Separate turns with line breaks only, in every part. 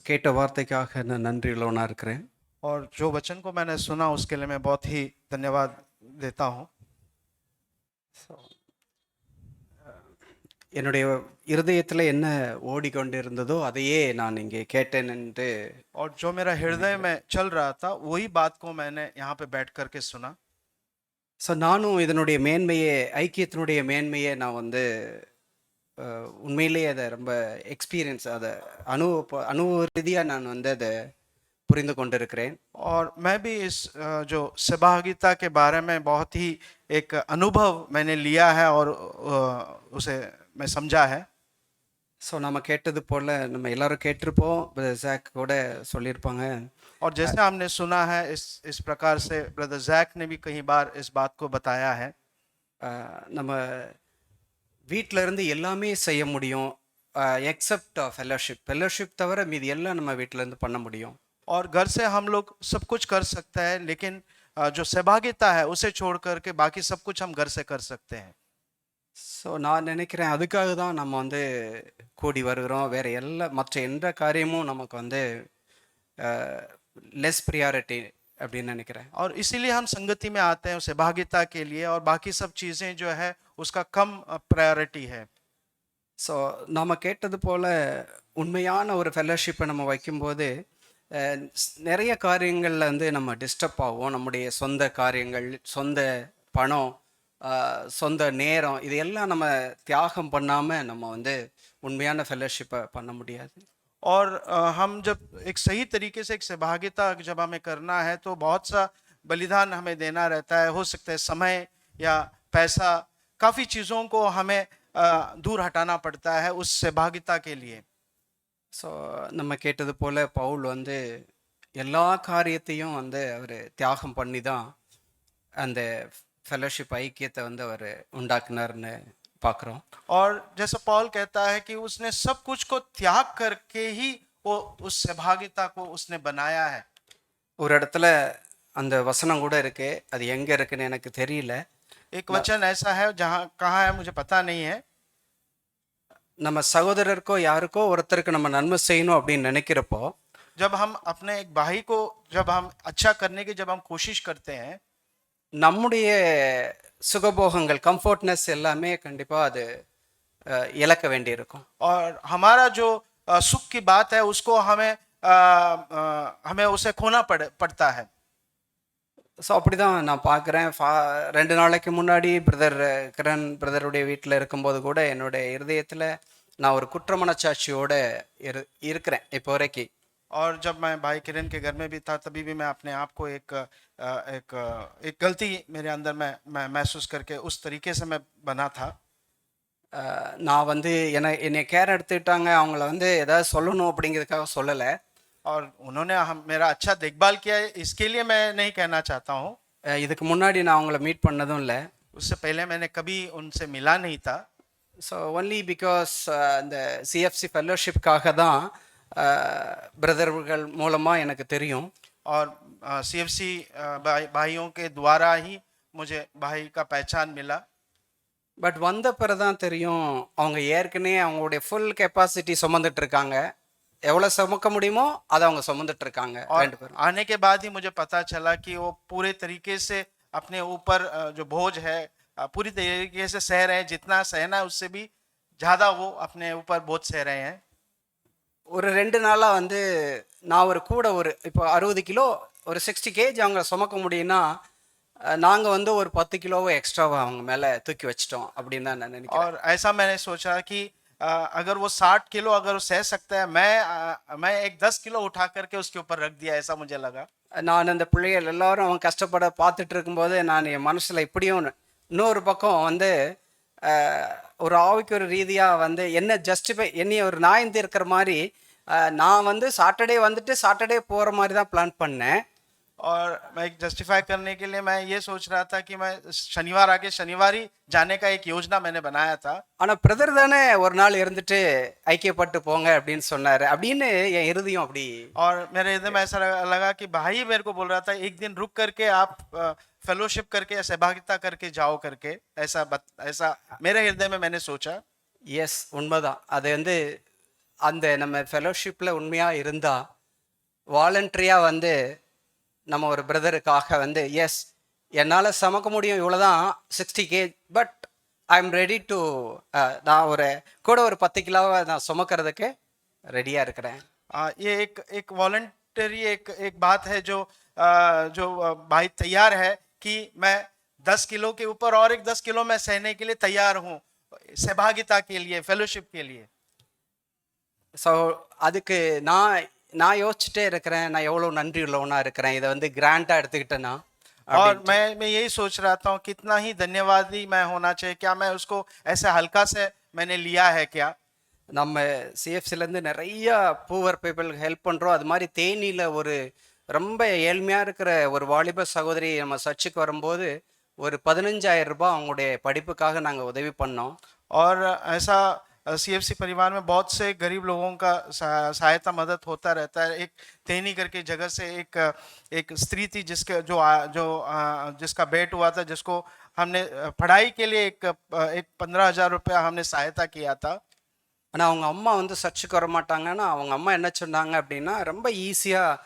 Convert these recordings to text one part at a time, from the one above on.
கேட்ட வார்த்தைக்காக நான் நன்றியுள்ளவனா இருக்கிறேன்.
और जो वचन को मैंने सुना उसके लिए मैं बहुत ही धन्यवाद देता हूँ.
ஸோ என்னுடைய இருதயத்தில் என்ன ஓடிக்கொண்டிருந்ததோ அதையே நான் இங்கே கேட்டேன் என்று.
और जो मेरा हृदय में चल रहा था वही बात को मैंने यहाँ पे बैठ करके सुना.
ஸோ நானும் இதனுடைய மேன்மையை, ஐக்கியத்தினுடைய மேன்மையை நான் வந்து உண்மையிலேயே அதை ரொம்ப எக்ஸ்பீரியன்ஸ், அதை அனுபவ ரீதியாக நான் வந்து அதை புரிந்து கொண்டிருக்கிறேன்.
और मैं भी इस जो सहभागिता के बारे में बहुत ही एक अनुभव मैंने लिया है और उसे मैं समझा है.
ஸோ நம்ம கேட்டது போல் நம்ம எல்லாரும் கேட்டிருப்போம். ஜாக் கூட சொல்லியிருப்பாங்க.
और जैसे हमने सुना है इस प्रकार से ब्रदर जैक ने भी कई बार इस बात को बताया है.
நம்ம வீட்டில் இருந்து எல்லாமே செய்ய முடியும் எக்ஸப்ட் ஃபெல்லோஷிப் தவிர மீதி எல்லாம் நம்ம வீட்டில் இருந்து பண்ண முடியும்.
और घर से हम लोग सब कुछ कर सकते हैं, लेकिन जो सहभागिता है उसे छोड़ करके बाकी सब कुछ हम घर से कर सकते हैं.
ஸோ நான் நினைக்கிறேன் அதுக்காக தான் நம்ம வந்து கூடி வருகிறோம். வேறு மற்ற எந்த காரியமும் நமக்கு வந்து லெஸ் ப்ரியாரிட்டி அப்படின்னு நினைக்கிறேன்.
और इसीलिए हम संगति में आते हैं सहभागिता के लिए, और बाकी सब चीज़ें जो है उसका कम प्रायोरिटी है.
ஸோ நம்ம கேட்டது போல் உண்மையான ஒரு ஃபெல்லோஷிப்பை நம்ம வைக்கும்போது நிறைய காரியங்களில் வந்து நம்ம டிஸ்டர்ப் ஆகும். நம்முடைய சொந்த காரியங்கள், சொந்த பணம், சொந்த நேரம், இது எல்லாம் நம்ம தியாகம் பண்ணாமல் நம்ம வந்து உண்மையான ஃபெல்லோஷிப்பை பண்ண முடியாது.
और हम जब एक सही तरीके से एक सहभागिता जब हमें करना है तो बहुत सा बलिदान हमें देना रहता है. हो सकता है समय या पैसा, काफ़ी चीज़ों को हमें दूर हटाना पड़ता है उस सहभागिता के लिए.
ஸோ நம்ம கேட்டது போல் பவுல் வந்து எல்லா காரியத்தையும் வந்து அவர் தியாகம் பண்ணி தான் அந்த ஃபெல்லோஷிப் ஐக்கியத்தை வந்து அவர் உண்டாக்குனார்னு பார்க்குறோம்.
और जैसा पॉल कहता है कि उसने सब कुछ को त्याग करके ही वो उस सहभागिता को उसने बनाया है.
ஒரு இடத்துல அந்த வசனம் கூட இருக்கு, அது எங்கே இருக்குன்னு எனக்கு தெரியல.
एक वचन ऐसा है जहाँ कहाँ है मुझे पता नहीं है.
நம்ம சகோதரருக்கோ யாருக்கோ ஒருத்தருக்கு நம்ம நன்மை செய்யணும் அப்படின்னு நினைக்கிறப்போ,
जब हम अपने एक भाई को जब हम अच्छा करने की जब हम कोशिश करते हैं,
நம்முடைய சுகபோகங்கள், கம்ஃபர்ட்னஸ் எல்லாமே கண்டிப்பாக அது இழக்க வேண்டியிருக்கும்.
और हमारा जो सुख की बात है उसको हमें उसे खोना पड़ता है.
ஸோ அப்படி தான் நான் பார்க்குறேன். 2 நாளைக்கு முன்னாடி கிரண் பிரதருடைய வீட்டில் இருக்கும்போது கூட என்னுடைய இருதயத்தில் நான் ஒரு குற்றமனச்சாட்சியோடு இருக்கிறேன் இப்போ வரைக்கும்.
और जब मैं भाई किरण के घर में भी था तभी भी मैं अपने आप को एक गलती मेरे अंदर मैं महसूस करके उस तरीके से मैं बना था.
நான் வந்து என்னை கேர் எடுத்துக்கிட்டாங்க, அவங்கள வந்து ஏதாவது சொல்லணும் அப்படிங்கிறதுக்காக சொல்லலை.
और उन्होंने मेरा अच्छा देखभाल किया है इसके लिए मैं नहीं कहना चाहता हूँ.
இதுக்கு முன்னாடி நான் அவங்கள மீட் பண்ணதும் இல்லை.
उससे पहले मैंने कभी उनसे मिला नहीं था.
ஸோ ஒன்லி பிகாஸ் இந்த சிஎஃப்சி ஃபெல்லோஷிப்காக தான் பிரதர்கள் மூலமாக எனக்கு தெரியும்.
और CFC भाइयों के द्वारा ही मुझे भाई का पहचान मिला.
பட் வந்த பிறகு தான் தெரியும் அவங்க ஏற்கனவே அவங்களுடைய ஃபுல் கெப்பாசிட்டி சுமந்துட்டு இருக்காங்க. எவ்வளோ சுமக்க முடியுமோ அதை அவங்க சுமந்துட்டு இருக்காங்க.
आने के बाद ही मुझे पता चला कि वो पूरे तरीके से अपने ऊपर जो बोझ है पूरी तरीके से सह रहे हैं. जितना सहना है उससे भी ज़्यादा वो अपने ऊपर बोझ सह रहे हैं.
ஒரு 2 நாளாக வந்து நான் ஒரு இப்போ 60 கிலோ ஒரு 60 கேஜ் அவங்க சுமக்க முடியும்னா நாங்கள் வந்து ஒரு 10 கிலோவை எக்ஸ்ட்ராவை அவங்க மேலே தூக்கி வச்சிட்டோம் அப்படின்னு தான் நான் நினைக்கிறேன்.
और ऐसा मैंने सोचा कि अगर वो 60 किलो अगर वो सह सकता है, मैं एक 10 किलो उठा करके उसके ऊपर रख दिया, ऐसा मुझे लगा.
நான் அந்த பிள்ளைகள் எல்லாரும் அவங்க கஷ்டப்பட பார்த்துட்டு இருக்கும்போது நான் என் மனசில் இப்படியும் இன்னொரு பக்கம் வந்து ஒரு ஆவிக்கு ரீதியாக வந்து என்னைய ஒரு நாயந்தி இருக்கிற மாதிரி நான் வந்து சாட்டர்டே வந்துட்டு சாட்டர்டே போகிற மாதிரி தான் பிளான் பண்ணேன்.
और मैं जस्टिफाई करने के लिए मैं ये सोच रहा था कि मैं शनिवार आके शनिवार ही जाने का एक योजना मैंने बनाया था.
ஆனால் பிரதர் தானே ஒரு நாள் இருந்துட்டு ஐக்கியப்பட்டு போங்க அப்படின்னு சொன்னார் அப்படின்னு என் இருதயம் அப்படி.
और मेरे हृदय में ऐसा लगा कि भाई मेरे को बोल रहा था एक दिन रुक करके आप फेलोशिप करके या सहभागिता करके जाओ करके, ऐसा मेरे हृदय में मैंने सोचा.
எஸ், உண்மைதான். அது வந்து அந்த நம்ம ஃபெலோஷிப்பில் உண்மையாக இருந்தால் வாலண்டரியாக வந்து நம்ம ஒரு பிரதருக்காக வந்து எஸ் என்னால் சமைக்க முடியும் இவ்வளோதான் 60 kg but I am ready to நான் ஒரு கூட ஒரு 10 கிலோவை நான் சுமக்கிறதுக்கு ரெடியாக இருக்கிறேன்.
ये एक वॉलंटरी एक बात है जो भाई तैयार है कि मैं 10 किलो के ऊपर और एक 10 किलो मैं सहने के लिए तैयार हूँ, सहभागिता के लिए, फेलोशिप के लिए।
ஸோ அதுக்கு நான் நான் யோசிச்சுட்டே இருக்கிறேன், நான் எவ்வளோ நன்றி உள்ளவனாக இருக்கிறேன் இதை வந்து கிராண்டாக எடுத்துக்கிட்டேன்னா.
और मैं यही सोच रहा था कितना ही धन्यवादी मैं होना चाहिए, क्या मैं उसको ऐसे हल्का से मैंने लिया है क्या।
நம்ம சிஎஃப்சிலேருந்து நிறைய பூவர் பீப்புளுக்கு ஹெல்ப் பண்ணுறோம். அது மாதிரி தேனியில் ஒரு ரொம்ப ஏழ்மையாக இருக்கிற ஒரு வாலிப சகோதரி நம்ம சர்ச்சுக்கு வரும்போது ஒரு 15,000 ரூபாய் அவங்களுடைய படிப்புக்காக நாங்கள் உதவி பண்ணோம்.
और ऐसा सीएफसी परिवार में बहुत से गरीब लोगों का सहायता मदद होता रहता है। एक तेनी करके जगह से एक स्त्री थी जिसके जिसका बेट हुआ था, जिसको हमने पढ़ाई के लिए एक 15,000 रुपया हमने सहायता किया था।
ஆனால் அவங்க அம்மா வந்து சர்ச்சுக்கு வர மாட்டாங்கன்னா அவங்க அம்மா என்ன சொன்னாங்க அப்படின்னா, ரொம்ப ஈஸியாக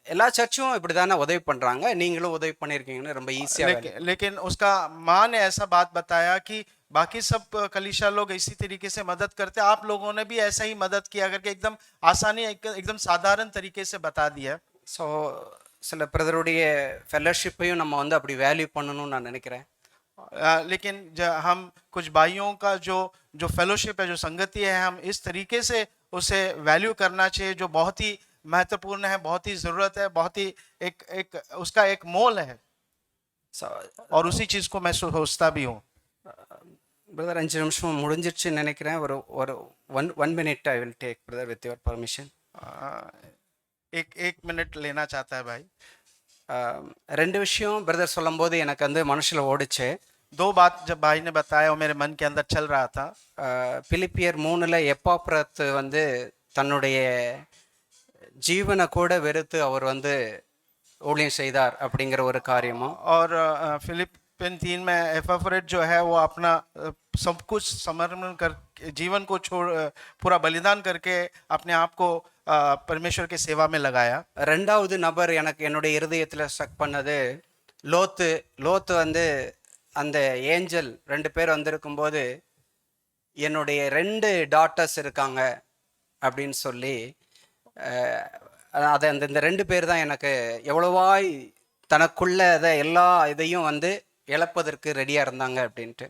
எல்லா சர்ச்சும் இப்படி தானே உதவி பண்ணுறாங்க, நீங்களும் உதவி பண்ணியிருக்கீங்கன்னு ரொம்ப ஈஸியாக.
लेकिन उसका माँ ने ऐसा बात बताया कि बाकी सब कलीसिया लोग इसी तरीके से मदद करते, आप लोगों ने भी ऐसा ही मदद किया करके एकदम आसानी एकदम साधारण तरीके से बता दिया।
ஸோ சில பிரதருடைய ஃபெல்லோஷிப்பையும் நம்ம வந்து அப்படி வேல்யூ பண்ணணும்னு நான் நினைக்கிறேன்.
लेकिन हम कुछ भाइयों का जो फेलोशिप है, जो संगति है, हम इस तरीके से उसे वैल्यू करना चाहिए, जो बहुत ही महत्वपूर्ण है, बहुत ही ज़रूरत है, बहुत ही एक उसका एक मोल है।
ஸோ
और उसी चीज़ को मैं सोचता भी हूँ।
பிரதர் 5 நிமிஷம் முடிஞ்சிருச்சுன்னு நினைக்கிறேன். ஒரு ஒரு one minute I will take brother with your permission.
एक मिनट लेना चाहता है भाई।
ரெண்டு விஷயம் பிரதர் சொல்லும்போது எனக்கு வந்து மனசில் ஓடிச்சு.
दो बात जब भाई ने बताया वो मेरे मन के अंदर चल रहा था।
பிலிப்பியர் 3ல் எப்பாப்ரத்து வந்து தன்னுடைய ஜீவனை கூட வெறுத்து அவர் வந்து ஊழியம் செய்தார் அப்படிங்கிற ஒரு காரியமும்,
और फिलिपिन 3 में एपफ्रोडिटस जो है वो अपना सब कुछ समर्पण कर जीवन को छोड़ पूरा बलिदान करके अपने आप को परमेश्वर के सेवा में लगाया।
ரெண்டாவது நபர் எனக்கு என்னுடைய இருதயத்தில் ஸ்ட்ரக் பண்ணது லோத்து. லோத்து வந்து அந்த ஏஞ்சல் 2 பேர் வந்திருக்கும்போது என்னுடைய 2 டாட்டர்ஸ் இருக்காங்க அப்படின்னு சொல்லி அதை இந்த 2 பேர் தான் எனக்கு எவ்வளவாய் தனக்குள்ள அதை எல்லா இதையும் வந்து இழப்பதற்கு ரெடியாக இருந்தாங்க அப்படின்ட்டு.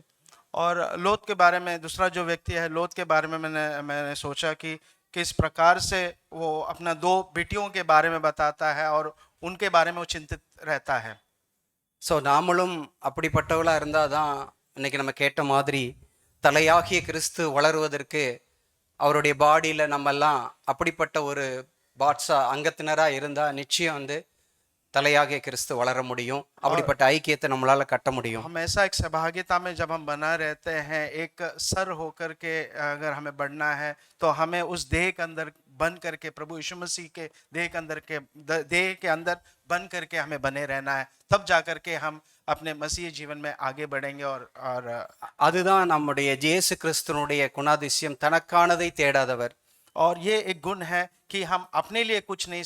और लोत के बारे में दूसरा जो व्यक्ति है, लोत के बारे में मैंने सोचा कि किस प्रकार से वो अपना 2 बेटियों के बारे में बताता है और उनके बारे में वो चिंतित रहता है।
ஸோ நாமளும் அப்படிப்பட்டவளாக இருந்தால் தான் இன்னைக்கு நம்ம கேட்ட மாதிரி தலையாகிய கிறிஸ்து வளருவதற்கு அவருடைய பாடியில் நம்மெல்லாம் அப்படிப்பட்ட ஒரு அங்கத்தினராக இருந்தால் நிச்சயம் வந்து தலையாகிய கிறிஸ்து வளர முடியும். அப்படிப்பட்ட ஐக்கியத்தை நம்மளால கட்ட முடியும்.
हम ऐसा एक सहभागिता में जब हम बना रहते हैं, एक सर होकर के अगर हमें बढ़ना है तो हमें उस देह के अंदर बन करके, प्रभु यीशु मसीह के देह के अंदर बन करके हमें बने रहना है, तब जाकर के हम अपने मसीह जीवन में आगे बढ़ेंगे। और
அதுதான் நம்முடைய இயேசு கிறிஸ்துனுடைய குணாதிசயம், தனக்கானதை தேடாதவர்.
और ये एक गुण है कि हम अपने लिए कुछ नहीं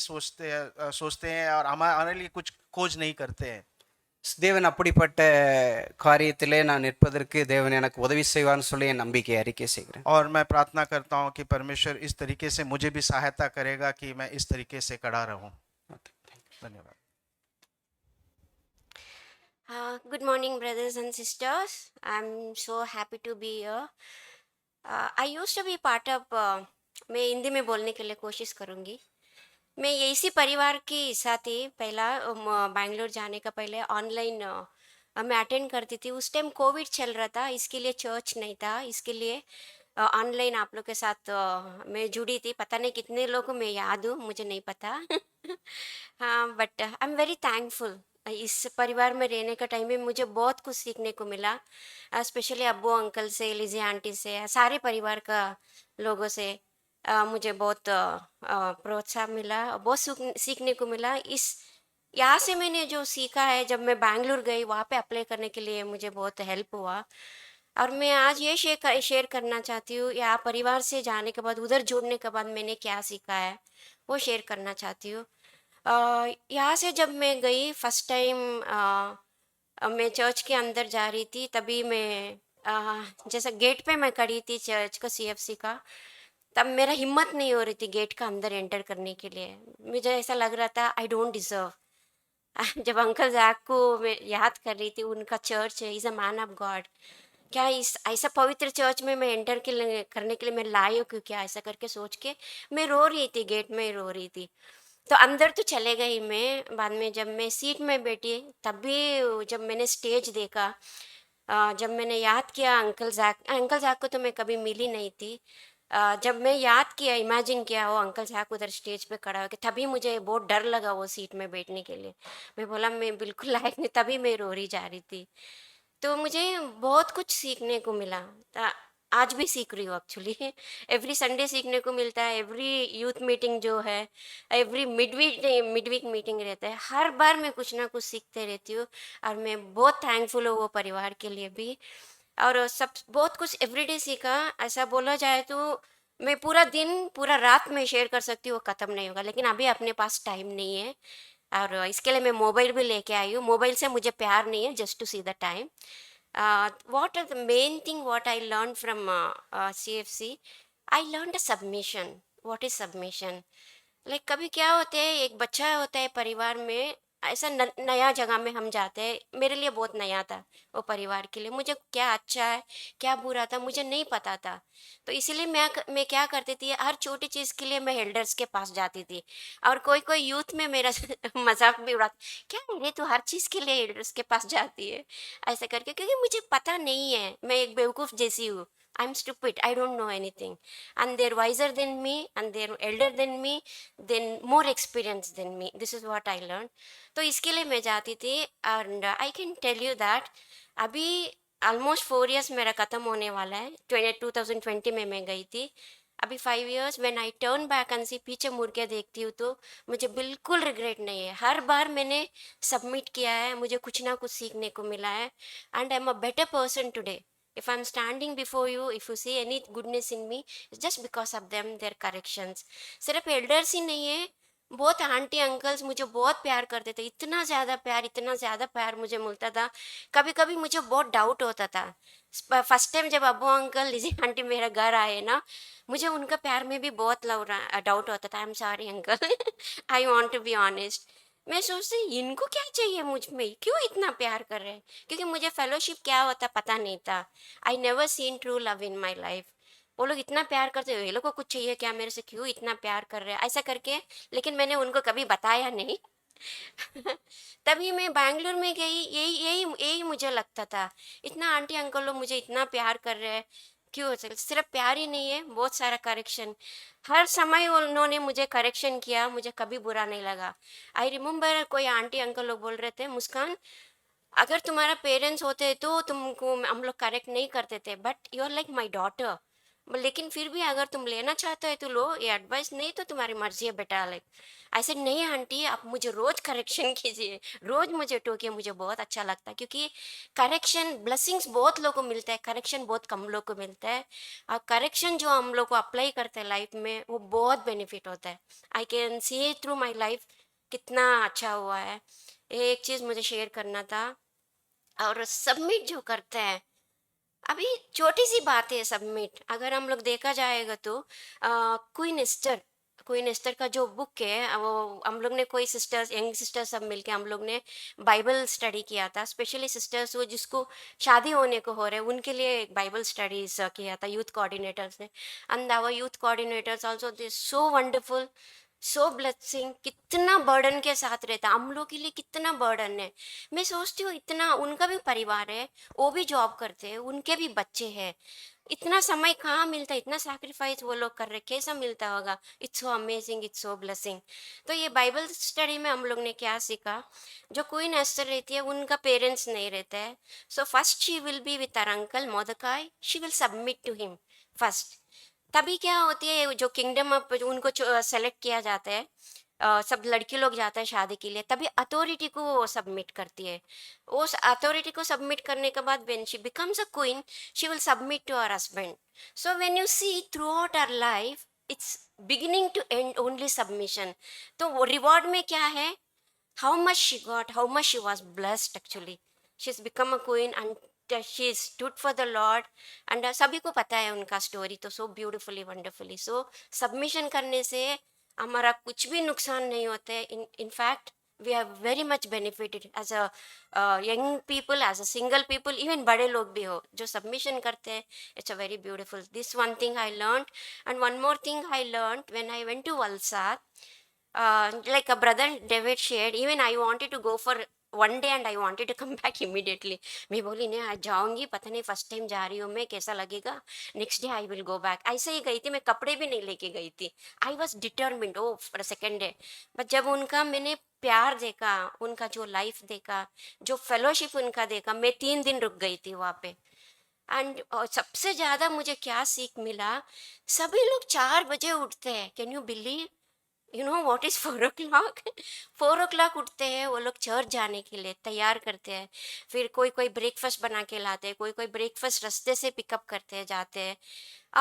सोचते हैं और हमारे लिए कुछ खोज नहीं करते हैं।
தேவன் அப்படிப்பட்ட காரியத்திலே நான் நிற்பதற்கு தேவன் எனக்கு உதவி செய்வார்னு சொல்லி என் நம்பிக்கை அறிக்கை செய்கிறேன்.
और मैं प्रार्थना करता हूँ कि परमेश्वर इस तरीके से मुझे भी सहायता करेगा कि मैं इस तरीके से खड़ा रहूं। धन्यवाद।
Good morning, brothers and sisters. I'm so happy to be here. I used to be part of मैं हिंदी में बोलने के लिए कोशिश करूँगी। मैं इसी परिवार की साथी पहला बैंगलोर जाने का पहले ऑनलाइन मैं अटेंड करती थी। उस टाइम कोविड चल रहा था, इसके लिए चर्च नहीं था, इसके लिए ऑनलाइन आप लोग के साथ मैं जुड़ी थी। पता नहीं कितने लोग को मैं याद हूँ, मुझे नहीं पता। हाँ, but I am very thankful. इस परिवार में रहने का टाइम में मुझे बहुत कुछ सीखने को मिला, स्पेशली अब्बू अंकल से, लिजी आंटी से, सारे परिवार का लोगों से मुझे बहुत प्रोत्साहन मिला, बहुत सीखने को मिला। यहाँ से मैंने जो सीखा है, जब मैं बैंगलोर गई वहाँ पे अप्लाई करने के लिए मुझे बहुत हेल्प हुआ। और मैं आज ये शेयर करना चाहती हूँ, या परिवार से जाने के बाद, उधर जुड़ने के बाद मैंने क्या सीखा है, वो शेयर करना चाहती हूँ। यहाँ से जब मैं गई फर्स्ट टाइम, मैं चर्च के अंदर जा रही थी, तभी मैं जैसा गेट पे मैं खड़ी थी चर्च का, सीएफसी का, तब मेरा हिम्मत नहीं हो रही थी गेट का अंदर एंटर करने के लिए। मुझे ऐसा लग रहा था आई डोंट डिजर्व। जब अंकल जैक को मैं याद कर रही थी, उनका चर्च है, is a man of God, क्या इस ऐसा पवित्र चर्च में मैं एंटर के लिए करने के लिए मैं लायक हूँ क्या, ऐसा करके सोच के मैं रो रही थी, गेट में रो रही थी। तो अंदर तो चले गई मैं, बाद में जब मैं सीट में बैठी, तब भी जब मैंने स्टेज देखा, जब मैंने याद किया अंकल जैक को तो मैं कभी मिली नहीं थी। जब मैं याद किया, इमेजिन किया वो अंकल जैक उधर स्टेज पे खड़ा होकर, तभी मुझे बहुत डर लगा वो सीट में बैठने के लिए। मैं बोला मैं बिल्कुल लायक नहीं, तभी मैं रो रही जा रही थी। तो मुझे बहुत कुछ सीखने को मिला। आज भी सीख रही हूँ एक्चुअली। एवरी संडे सीखने को मिलता है, एवरी यूथ मीटिंग जो है, एवरी मिडवीक मीटिंग रहता है, हर बार मैं कुछ ना कुछ सीखते रहती हूँ। और मैं बहुत थैंकफुल हूँ वो परिवार के लिए भी। और सब बहुत कुछ एवरीडे सीखा। ऐसा बोला जाए तो मैं पूरा दिन पूरा रात में शेयर कर सकती हूँ, वो ख़त्म नहीं होगा, लेकिन अभी अपने पास टाइम नहीं है। और इसके लिए मैं मोबाइल भी लेके आई हूँ। मोबाइल से मुझे प्यार नहीं है, just to see the time. What are the main thing what I learned from CFC? I learned a submission. What is submission? Like कभी क्या होता है, एक बच्चा होता है परिवार में, ऐसा नया जगह में हम जाते हैं, मेरे लिए बहुत नया था वो परिवार के लिए, मुझे क्या अच्छा है क्या बुरा था मुझे नहीं पता था। तो इसीलिए मैं क्या करती थी, हर छोटी चीज़ के लिए मैं एल्डर्स के पास जाती थी। और कोई कोई यूथ में मेरा मजाक भी उड़ा, क्या रे तू हर चीज़ के लिए एल्डर्स के पास जाती है, ऐसा करके, क्योंकि मुझे पता नहीं है, मैं एक बेवकूफ़ जैसी हूँ। I am stupid, I don't know anything, and they're wiser than me, and they're elder than me, then more experienced than me. This is what I learned. तो इसके लिए मैं जाती थी। And I can tell you that अभी almost 4 years मेरा ख़त्म होने वाला है। 2020 में मैं गई थी। अभी 5 years, when I turn back and see, पीछे मुड़ के देखती हूँ तो मुझे बिल्कुल रिग्रेट नहीं है। हर बार मैंने सबमिट किया है, मुझे कुछ ना कुछ सीखने को मिला है, and I am a better person today. If I'm standing before you, if you see any goodness in me, it's just because of them, their corrections. सिर्फ एल्डर्स ही नहीं है, बहुत आंटी अंकल्स मुझे बहुत प्यार करते थे, इतना ज़्यादा प्यार मुझे मिलता था। कभी कभी मुझे बहुत डाउट होता था। फर्स्ट टाइम जब अब्बू अंकल लिजी आंटी मेरे घर आए ना, मुझे उनका प्यार में भी बहुत डाउट होता था। I am sorry uncle, I want to be honest. मैं सोचती इनको क्या चाहिए मुझ में, क्यों इतना प्यार कर रहे हैं, क्योंकि मुझे फेलोशिप क्या होता पता नहीं था। I never seen true love in my life. वो लोग इतना प्यार करते हो, ये लोग को कुछ चाहिए क्या मेरे से, क्यों इतना प्यार कर रहे हैं, ऐसा करके। लेकिन मैंने उनको कभी बताया नहीं। तभी मैं बैंगलोर में गई, यही यही यही मुझे लगता था, इतना आंटी अंकल लोग मुझे इतना प्यार कर रहे हैं, क्यों। सिर्फ प्यार ही नहीं है, बहुत सारा करेक्शन। हर समय उन्होंने मुझे करेक्शन किया, मुझे कभी बुरा नहीं लगा। आई रिमेम्बर कोई आंटी अंकल लोग बोल रहे थे, मुस्कान अगर तुम्हारा पेरेंट्स होते तो तुमको हम लोग करेक्ट नहीं करते थे, but you are like my daughter. लेकिन फिर भी अगर तुम लेना चाहते हो तो लो, ये एडवाइस नहीं तो तुम्हारी मर्जी है बेटा। लाइक ऐसे नहीं आंटी, आप मुझे रोज करेक्शन कीजिए, रोज मुझे टोकिए, मुझे बहुत अच्छा लगता है, क्योंकि करेक्शन ब्लेसिंग्स बहुत लोगों को मिलता है, करेक्शन बहुत कम लोग को मिलता है। और करेक्शन जो हम लोग को अप्लाई करते हैं लाइफ में, वो बहुत बेनिफिट होता है। I can see through my life कितना अच्छा हुआ है। एक चीज़ मुझे शेयर करना था। और सबमिट जो करते हैं, अभी छोटी सी बात है सबमिट, अगर हम लोग देखा जाएगा तो क्वीन एस्टर का जो बुक है, वो हम लोग ने कोई सिस्टर्स, यंग सिस्टर्स सब मिलके हम लोग ने बाइबल स्टडी किया था। स्पेशली सिस्टर्स वो जिसको शादी होने को हो रहे हैं, उनके लिए एक बाइबल स्टडीज किया था यूथ कोऑर्डिनेटर्स ने। And our youth coordinators also they so wonderful, so blessing. कितना बर्डन के साथ रहता, हम लोग के लिए कितना बर्डन है। मैं सोचती हूँ इतना, उनका भी परिवार है, वो भी जॉब करते हैं, उनके भी बच्चे हैं, इतना समय कहाँ मिलता है, इतना सैक्रिफाइस वो लोग कर रहे, कैसा मिलता होगा। It's so amazing, it's so blessing. तो ये बाइबल स्टडी में हम लोग ने क्या सीखा, जो क्वीन एस्टर रहती है उनका पेरेंट्स नहीं रहता है। So first she will be with her uncle मोदकाई, she will submit to him first. तभी क्या होती है जो किंगडम ऑफ उनको सेलेक्ट किया जाता है, सब लड़के लोग जाते हैं शादी के लिए, तभी अथॉरिटी को वो सबमिट करती है। उस अथॉरिटी को सबमिट करने के बाद when she becomes a queen, she will submit to her husband. So when you see throughout our life, it's beginning to end only submission. तो रिवॉर्ड में क्या है? how much she got, how much she was blessed actually. She's become a queen and she stood for the Lord. And सभी को पता है उनका story, तो so beautifully wonderfully. So submission करने से हमारा कुछ भी नुकसान नहीं होता है। In fact we have very much benefited as a young people, as a single people, even बड़े लोग भी हो जो सबमिशन करते हैं। It's a very beautiful, this one thing I learn. And one more thing I learn when I went to Valsad, like a brother David shared, even I wanted to go for 1 day and I wanted to come back immediately. मैं बोली नहीं, आज जाऊंगी, पता नहीं first time जा रही हूँ मैं, कैसा लगेगा, next day I will go back. ऐसे ही गई थी मैं, कपड़े भी नहीं लेके गई थी। I was determined oh for second day. But जब उनका मैंने प्यार देखा, उनका जो लाइफ देखा, जो फेलोशिप उनका देखा, मैं 3 दिन रुक गई थी वहाँ पे। एंड सबसे ज़्यादा मुझे क्या सीख मिला, सभी लोग 4 बजे उठते हैं। Can you believe? You know what is 4 o'clock? 4 o'clock उठते हैं वो लोग चर्च जाने के लिए तैयार करते हैं। फिर कोई कोई ब्रेकफास्ट बना के लाते हैं, कोई कोई ब्रेकफास्ट रास्ते से पिकअप करते हैं, जाते हैं।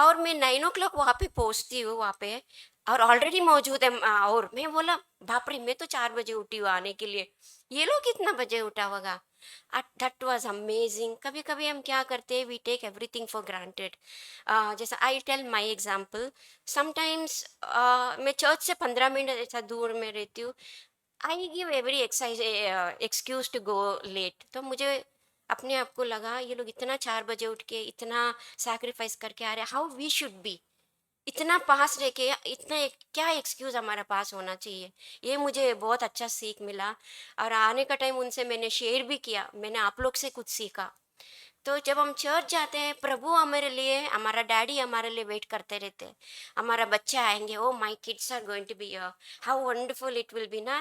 और मैं 9 o'clock वहाँ पे पहुँचती हूँ वहाँ पे, और ऑलरेडी मौजूद है। और मैं बोला बाप रे, मैं तो 4 बजे उठी हूँ आने के लिए, ये लोग कितना बजे उठा होगा। That was amazing. कभी कभी हम क्या करते हैं, we take everything for granted. जैसा I tell my example, sometimes मैं चर्च से 15 मिनट ऐसा दूर में रहती हूँ। I give every exercise excuse to go late. तो मुझे अपने आप को लगा ये लोग इतना 4 बजे उठ के इतना सैक्रिफाइस करके आ रहे हैं, हाउ वी शुड बी, इतना पास रह के इतना क्या एक्सक्यूज हमारा पास होना चाहिए। ये मुझे बहुत अच्छा सीख मिला। और आने का टाइम उनसे मैंने शेयर भी किया, मैंने आप लोग से कुछ सीखा। तो जब हम चर्च जाते हैं, प्रभु हमारे लिए, हमारा डैडी हमारे लिए वेट करते रहते हैं। हमारा बच्चा आएंगे, oh my kids are going to be here, how wonderful it will be ना।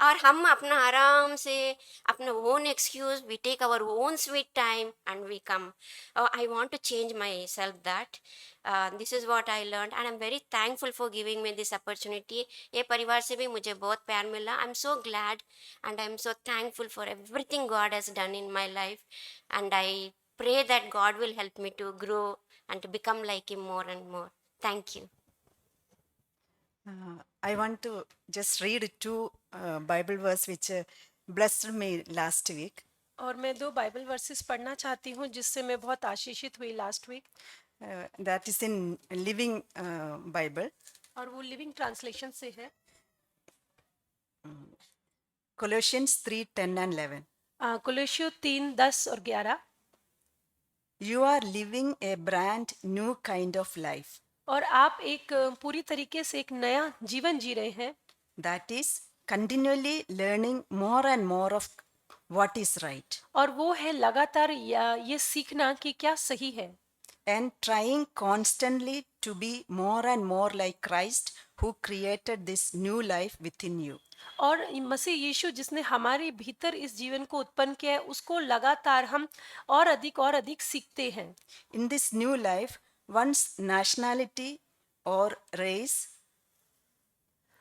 और हम अपना आराम से अपना own excuse, we take our own sweet time and we come. I want to change myself that. This is what I learn and I am very thankful for giving me this opportunity. ये परिवार से भी मुझे बहुत प्यार मिला। I am so glad and I am so thankful for everything God has done in my life. And I pray that God will help me to grow and to become like Him more and more. Thank you.
I want to just read two Bible verse which blessed me last week.
और मैं 2 Bible versus पढ़ना चाहती हूँ जिससे मैं बहुत आशीषित हुई last week.
That is in Living Bible,
और वो लिविंग ट्रांसलेशन से है।
Colossians 3:10 and 11.
कुलुस्सियों 3:10 और 11।
You are living a brand new kind of life.
और आप एक पूरी तरीके से एक नया जीवन जी रहे हैं,
That is continually learning more and more of what is right
और वो है लगातार ये सीखना कि क्या सही है,
and trying constantly to be more and more like Christ who created this new life within you.
और मसीह यीशु जिसने हमारे भीतर इस जीवन को उत्पन्न किया है, उसको लगातार हम और अधिक सीखते हैं।
In this new life, one's nationality or race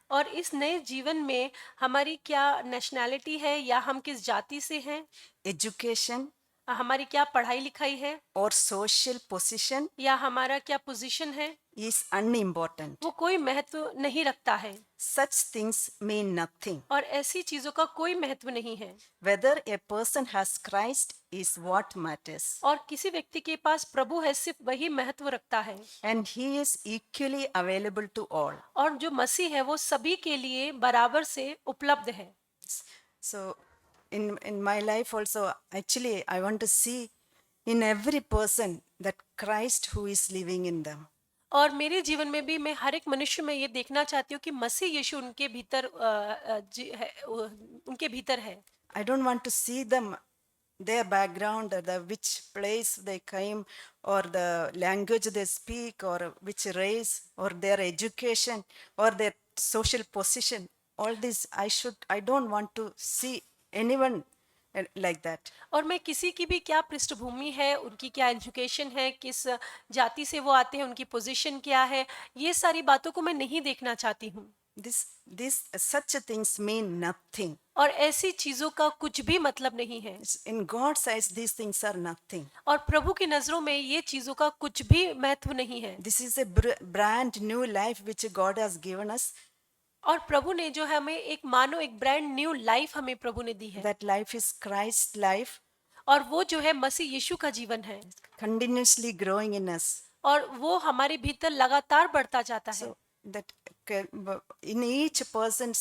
और इस नए जीवन में हमारी क्या नेशनैलिटी है या हम किस जाति से हैं,
education
हमारी क्या पढ़ाई लिखाई है
or social position
या हमारा क्या पोजीशन है,
is unimportant.
वो कोई महत्व नहीं रखता है।
Such things mean nothing.
और ऐसी चीजों का कोई महत्व नहीं है।
Whether a person has Christ is what matters.
और किसी व्यक्ति के पास प्रभु है, सिर्फ वही महत्व रखता है।
And he is equally available to all.
और जो मसीह है वो सभी के लिए बराबर से उपलब्ध है।
So in my life also, actually I want to see in every person that Christ who is living in them.
और मेरे जीवन में भी मैं हर एक मनुष्य में ये देखना चाहती हूँ कि मसीह यीशु उनके भीतर उनके भीतर है।
I don't want to see them, their background, or the which place they came, or the language they speak, or which race, or their education, or their social position. All this I don't want to see anyone and like that.
और मैं किसी की भी क्या पृष्ठभूमि है, उनकी क्या एजुकेशन है, किस जाति से वो आते हैं, उनकी पोजीशन क्या है, ये सारी बातों को मैं नहीं देखना चाहती हूँ।
This such things mean nothing.
और ऐसी चीजों का कुछ भी मतलब नहीं है।
In God's eyes, these things are nothing.
और प्रभु की नजरों में ये चीजों का कुछ भी महत्व नहीं है।
This is a brand new life which God has given us.
और प्रभु ने जो हमें एक मानो एक ब्रांड न्यू लाइफ हमें प्रभु ने दी है,
That life is Christ's life,
और वो जो है मसीह यीशु का जीवन है,
continuously growing in us.
और वो हमारे भीतर लगातार बढ़ता जाता है।
So that in each person's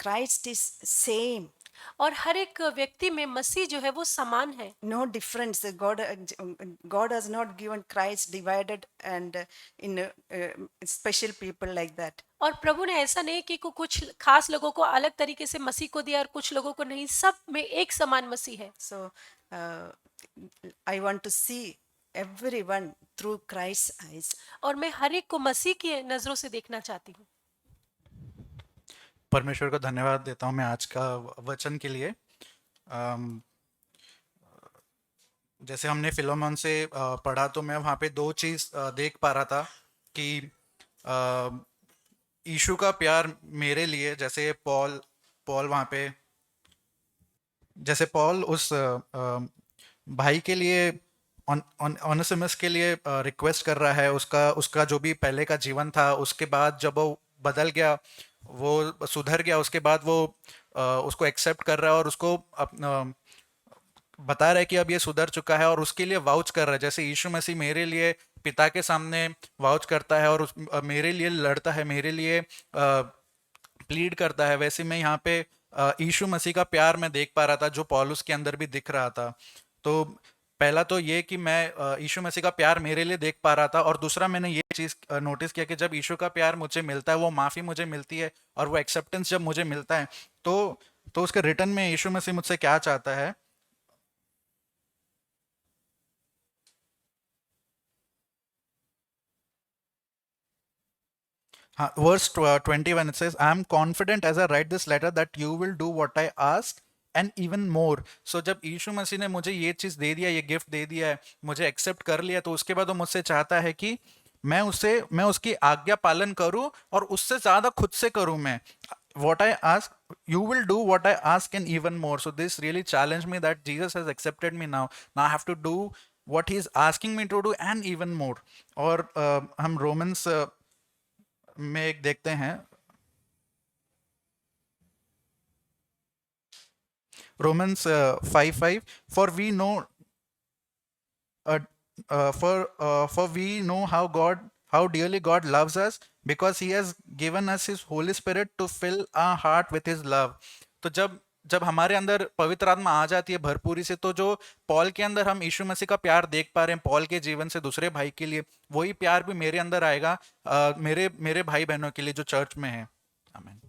Christ is same.
और हर एक व्यक्ति में मसीह जो है वो समान है।
No difference. God has not given Christ divided and in special people like that.
और प्रभु ने ऐसा नहीं कि कुछ खास लोगों को अलग तरीके से मसीह को दिया और कुछ लोगों को नहीं, सब में एक समान मसीह है।
So I want to see everyone through Christ's eyes.
और मैं हर एक को मसीह की नजरों से देखना चाहती हूँ।
परमेश्वर को धन्यवाद देता हूँ मैं आज का वचन के लिए। जैसे हमने फिलोमोन से पढ़ा, तो मैं वहाँ पे दो चीज़ देख पा रहा था कि यीशु का प्यार मेरे लिए, जैसे पॉल वहाँ पे, जैसे पॉल उस भाई के लिए, ओनेसिमस के लिए रिक्वेस्ट कर रहा है, उसका जो भी पहले का जीवन था, उसके बाद जब वो बदल गया, वो सुधर गया, उसके बाद वो उसको एक्सेप्ट कर रहा है और उसको बता रहा है कि अब ये सुधर चुका है और उसके लिए वाउच कर रहा है। जैसे यीशु मसीह मेरे लिए पिता के सामने वाउच करता है और मेरे लिए लड़ता है, मेरे लिए प्लीड करता है, वैसे मैं यहाँ पे यीशु मसीह का प्यार मैं देख पा रहा था, जो पौलुस के अंदर भी दिख रहा था। तो पहला तो ये कि मैं यीशु मसीह का प्यार मेरे लिए देख पा रहा था, और दूसरा मैंने ये चीज़ नोटिस किया कि जब यीशु का प्यार मुझे मिलता है, वो माफ़ी मुझे मिलती है और वो एक्सेप्टेंस जब मुझे मिलता है, तो उसके रिटर्न में यीशु मसीह मुझसे क्या चाहता है। हाँ, verse 21 it says, I am confident as I write this letter that you will do what I ask and even more. So जब यीशु मसीह ने मुझे ये चीज़ दे दिया, ये गिफ्ट दे दिया है, मुझे एक्सेप्ट कर लिया, तो उसके बाद वो मुझसे चाहता है कि मैं उसकी आज्ञा पालन करूं और उससे ज़्यादा खुद से करूं मैं। What I ask, you will do what I ask and even more. So this really challenged me that Jesus has accepted me now. Now I have to do what he is asking me to do and even more. और हम Romans में एक देखते हैं, Romans 5:5, for we know how dearly God loves us, because he has given us his Holy Spirit to fill our heart with his love. तो जब हमारे अंदर पवित्र आत्मा आ जाती है भरपूरी से, तो जो पॉल के अंदर हम यीशु मसीह का प्यार देख पा रहे हैं पॉल के जीवन से दूसरे भाई के लिए, वही प्यार भी मेरे अंदर आएगा, मेरे भाई बहनों के लिए जो चर्च में है। आमीन।